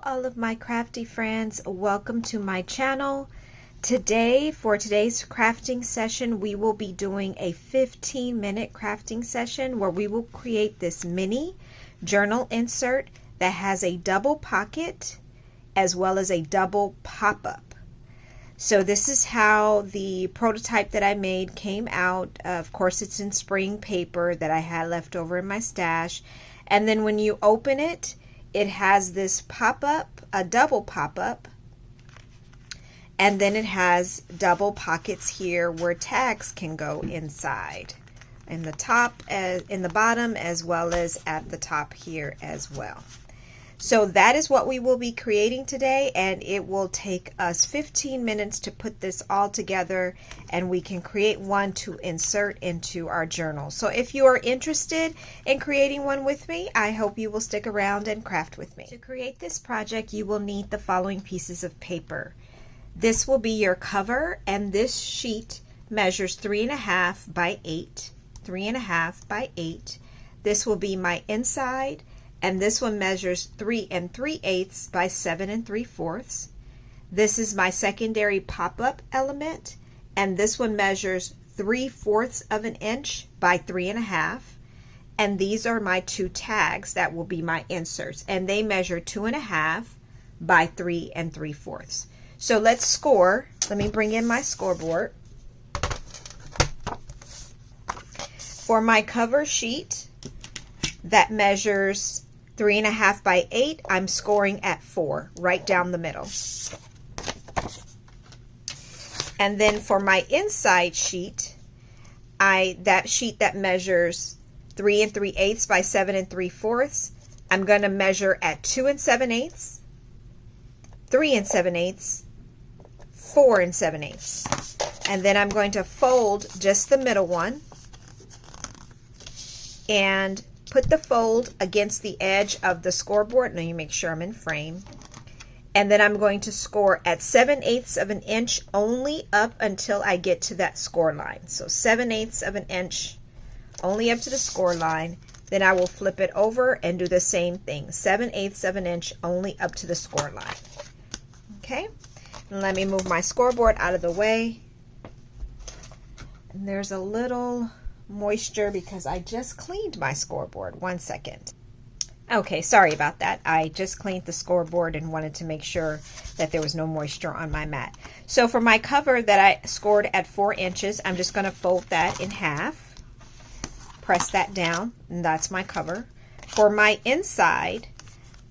Hello all of my crafty friends, welcome to my channel. Today, for today's crafting session, we will be doing a 15-minute crafting session where we will create this mini journal insert that has a double pocket as well as a double pop-up. So this is how the prototype that I made came out. Of course, it's in spring paper that I had left over in my stash. And then when you open it, it has this pop-up, a double pop-up, and then it has double pockets here where tags can go inside, in the top, in the bottom, as well as at the top here as well. So that is what we will be creating today, and it will take us 15 minutes to put this all together, and we can create one to insert into our journal. So if you are interested in creating one with me, I hope you will stick around and craft with me. To create this project, you will need the following pieces of paper. This will be your cover, and this sheet measures 3.5 by 8, 3.5 by 8. This will be my inside, and this one measures 3 3/8 by 7 3/4. This is my secondary pop-up element, and this one measures 3/4 of an inch by 3.5. And these are my two tags that will be my inserts, and they measure 2.5 by 3 3/4. So let's score. Let me bring in my scoreboard. For my cover sheet that measures 3.5 by 8, I'm scoring at 4, right down the middle. And then for my inside sheet, that sheet that measures 3 3/8 by 7 3/4, I'm going to measure at 2 7/8, 3 7/8, 4 7/8. And then I'm going to fold just the middle one and put the fold against the edge of the scoreboard. Now you make sure I'm in frame. And then I'm going to score at 7/8 of an inch only up until I get to that score line. So 7/8 of an inch only up to the score line. Then I will flip it over and do the same thing. 7/8 of an inch only up to the score line. Okay, and let me move my scoreboard out of the way. And there's a little moisture because I just cleaned my scoreboard. 1 second. Okay, sorry about that. I just cleaned the scoreboard and wanted to make sure that there was no moisture on my mat. So for my cover that I scored at 4 inches, I'm just going to fold that in half. Press that down, and that's my cover. For my inside,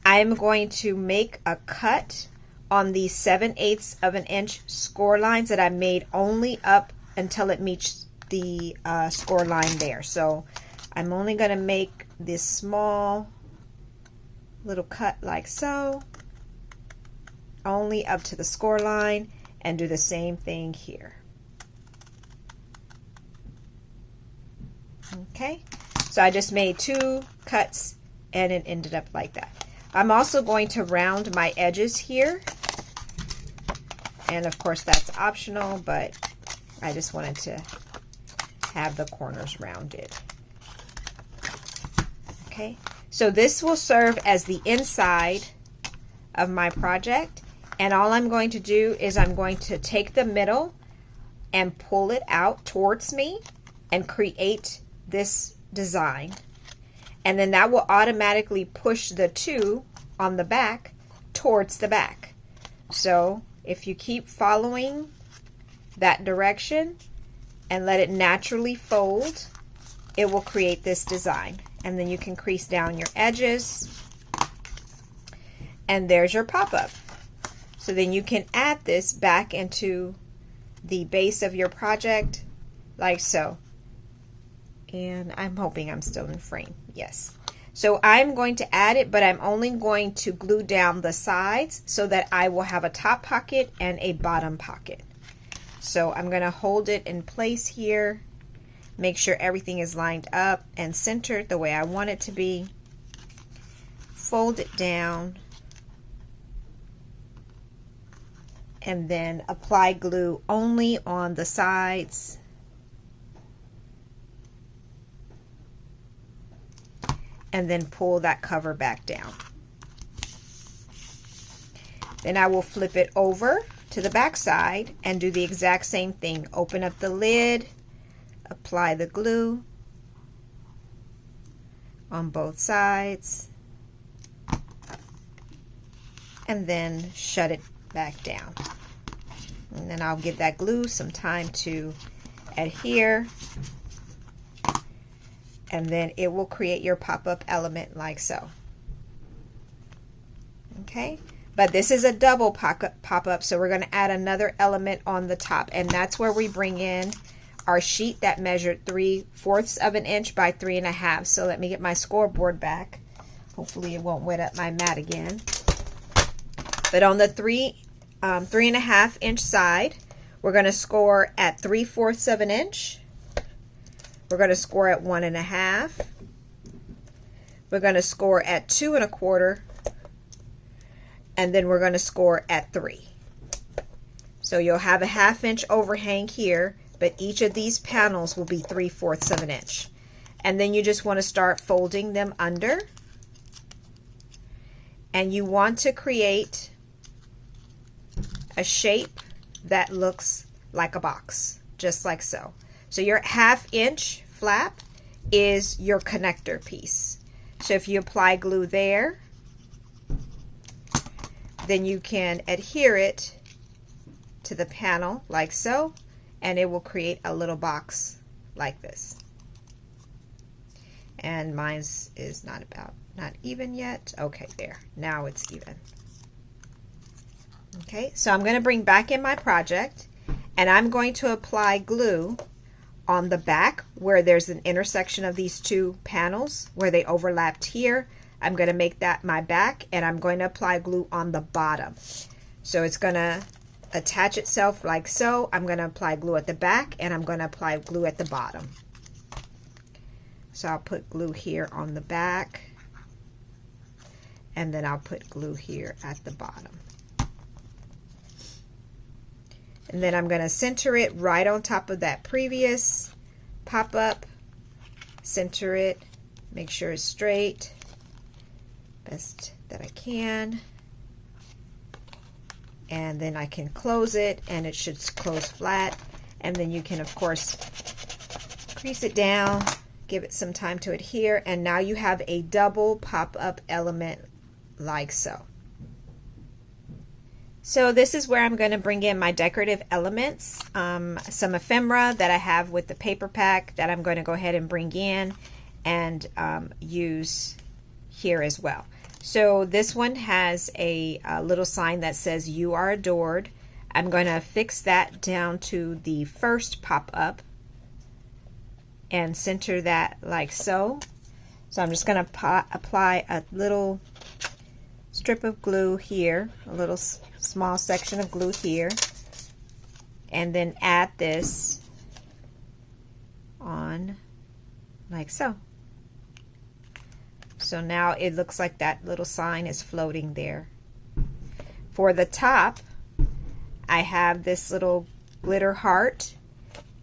I'm going to make a cut on these 7/8 of an inch score lines that I made only up until it meets the score line there. So I'm only going to make this small little cut like so, only up to the score line, and do the same thing here. Okay, so I just made 2 cuts and it ended up like that. I'm also going to round my edges here, and of course that's optional, but I just wanted to have the corners rounded. Okay, so this will serve as the inside of my project, and all I'm going to do is I'm going to take the middle and pull it out towards me and create this design, and then that will automatically push the 2 on the back towards the back. So if you keep following that direction and let it naturally fold, it will create this design. And then you can crease down your edges, and there's your pop-up. So then you can add this back into the base of your project like so. And I'm hoping I'm still in frame. Yes. So I'm going to add it, but I'm only going to glue down the sides so that I will have a top pocket and a bottom pocket. So I'm going to hold it in place here, make sure everything is lined up and centered the way I want it to be. Fold it down, and then apply glue only on the sides. And then pull that cover back down. Then I will flip it over to the back side and do the exact same thing. Open up the lid, apply the glue on both sides, and then shut it back down. And then I'll give that glue some time to adhere, and then it will create your pop-up element like so. Okay, but this is a double pop-up, so we're going to add another element on the top, and that's where we bring in our sheet that measured 3/4 of an inch by 3.5. So let me get my scoreboard back. Hopefully it won't wet up my mat again. But on the 3.5 inch side, we're going to score at 3/4 of an inch. We're going to score at 1.5. We're going to score at 2.25. And then we're going to score at 3. So you'll have a 1/2 inch overhang here, but each of these panels will be 3/4 of an inch. And then you just want to start folding them under. And you want to create a shape that looks like a box, just like so. So your 1/2 inch flap is your connector piece. So if you apply glue there, then you can adhere it to the panel like so, and it will create a little box like this. And mine's is not even yet. Okay, there. Now it's even. Okay, so I'm going to bring back in my project, and I'm going to apply glue on the back where there's an intersection of these two panels where they overlapped here. I'm going to make that my back, and I'm going to apply glue on the bottom. So it's going to attach itself like so. I'm going to apply glue at the back, and I'm going to apply glue at the bottom. So I'll put glue here on the back, and then I'll put glue here at the bottom. And then I'm going to center it right on top of that previous pop-up. Center it, make sure it's straight, best that I can. And then I can close it, and it should close flat. And then you can, of course, crease it down, give it some time to adhere, and now you have a double pop-up element like so. So this is where I'm going to bring in my decorative elements, some ephemera that I have with the paper pack that I'm going to go ahead and bring in and use here as well. So this one has a little sign that says "You are adored." I'm going to affix that down to the first pop-up and center that like so. So I'm just going to apply a little strip of glue here, a little small section of glue here, and then add this on like so. So now it looks like that little sign is floating there. For the top, I have this little glitter heart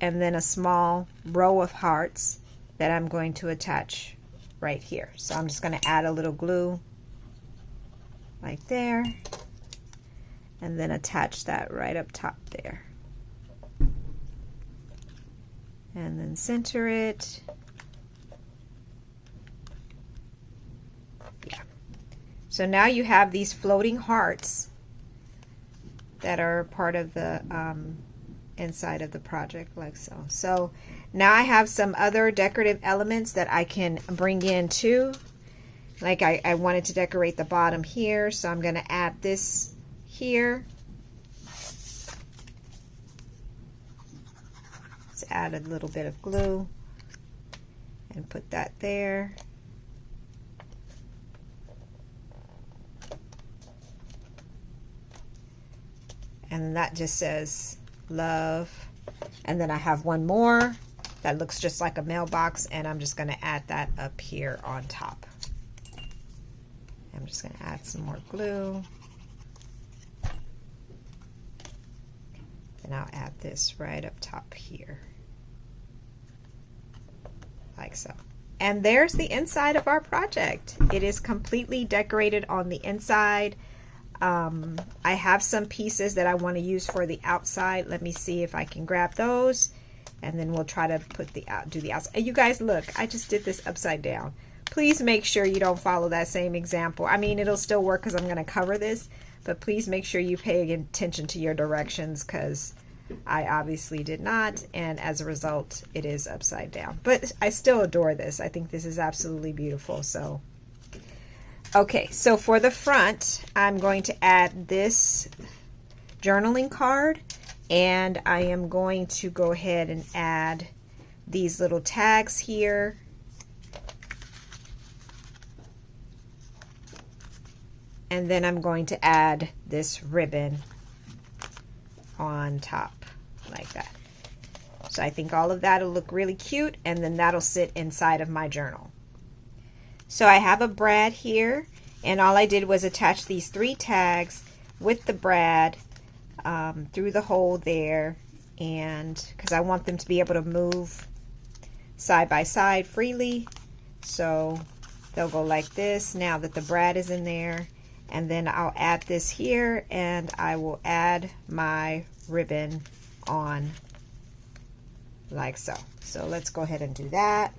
and then a small row of hearts that I'm going to attach right here. So I'm just going to add a little glue like there, and then attach that right up top there. And then center it. Yeah. So now you have these floating hearts that are part of the inside of the project like so. So now I have some other decorative elements that I can bring in too. Like I wanted to decorate the bottom here, so I'm going to add this here. Let's add a little bit of glue and put that there. And that just says love. And then I have one more that looks just like a mailbox, and I'm just going to add that up here on top. I'm just going to add some more glue. And I'll add this right up top here. Like so. And there's the inside of our project. It is completely decorated on the inside. I have some pieces that I want to use for the outside. Let me see if I can grab those, and then we'll try to put do the outside. You guys, look, I just did this upside down. Please make sure you don't follow that same example. I mean, it'll still work because I'm going to cover this, but please make sure you pay attention to your directions, because I obviously did not, and as a result, it is upside down. But I still adore this. I think this is absolutely beautiful. So, okay, so for the front, I'm going to add this journaling card, and I am going to go ahead and add these little tags here. And then I'm going to add this ribbon on top like that. So I think all of that will look really cute, and then that'll sit inside of my journal. So I have a brad here, and all I did was attach these 3 tags with the brad through the hole there, and because I want them to be able to move side by side freely, so they'll go like this now that the brad is in there. And then I'll add this here, and I will add my ribbon on like so. So let's go ahead and do that.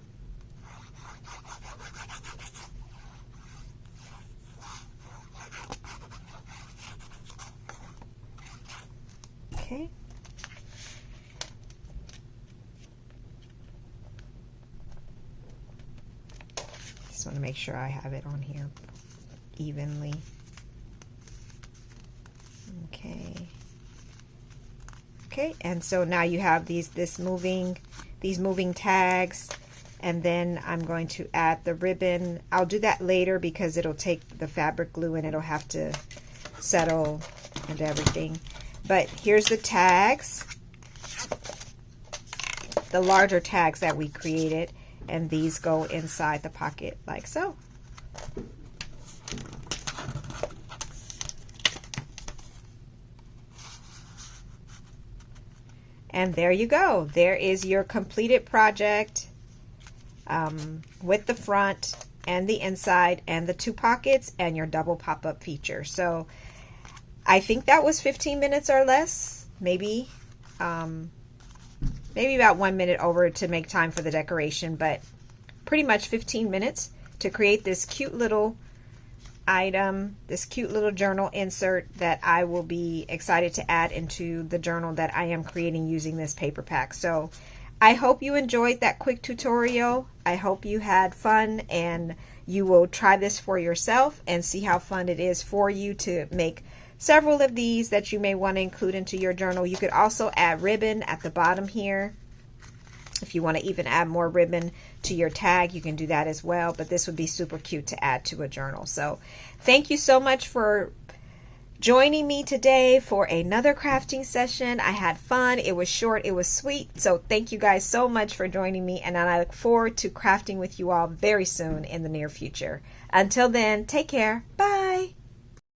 Okay. Just want to make sure I have it on here evenly. Okay, and so now you have these moving tags, and then I'm going to add the ribbon. I'll do that later because it'll take the fabric glue and it'll have to settle and everything. But here's the tags, the larger tags that we created, and these go inside the pocket like so. And there you go. There is your completed project with the front and the inside and the 2 pockets and your double pop-up feature. So I think that was 15 minutes or less, maybe about 1 minute over to make time for the decoration, but pretty much 15 minutes to create this cute little item, this cute little journal insert that I will be excited to add into the journal that I am creating using this paper pack. So I hope you enjoyed that quick tutorial. I hope you had fun, and you will try this for yourself and see how fun it is for you to make several of these that you may want to include into your journal. You could also add ribbon at the bottom here. If you want to even add more ribbon to your tag, you can do that as well, but this would be super cute to add to a journal. So thank you so much for joining me today for another crafting session. I had fun. It was short. It was sweet. So thank you guys so much for joining me, and I look forward to crafting with you all very soon in the near future. Until then, take care. Bye.